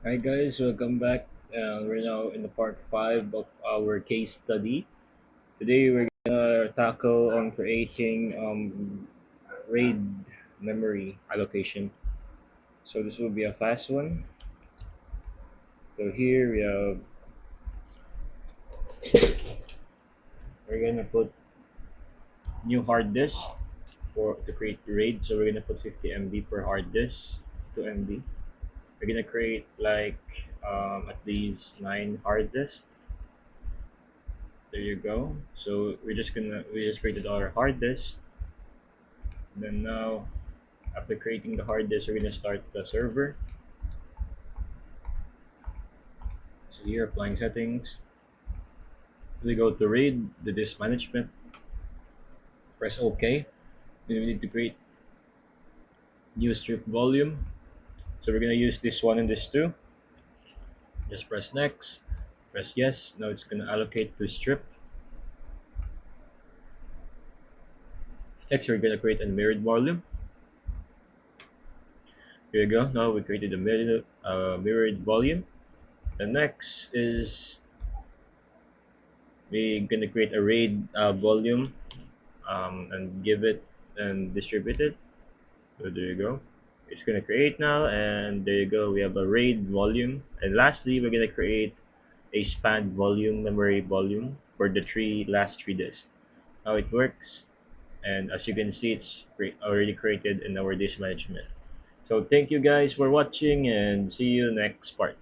Hi guys, welcome back. We're now in the part 5 of our case study. Today we're gonna tackle on creating RAID memory allocation. So this will be a fast one. So here we're gonna put new hard disk for to create RAID. So we're gonna put 50 MB per hard disk, 2 MB. We're gonna create like at least 9 hard disks. There you go. So we just created our hard disk. Then now, after creating the hard disk, we're gonna start the server. So here, applying settings. We go to RAID, the disk management. Press OK. Then we need to create new strip volume. So we're gonna use this one and this two. Just press next. Press yes. Now it's gonna allocate to strip. Next, we're gonna create a mirrored volume. Here you go. Now we created a mirrored volume. The next is we're gonna create a RAID volume and give it and distribute it. So there you go. It's gonna create now, and there you go. We have a RAID volume, and lastly, we're gonna create a span volume, memory volume for the last three disks. How it works, and as you can see, it's already created in our disk management. So thank you guys for watching, and see you next part.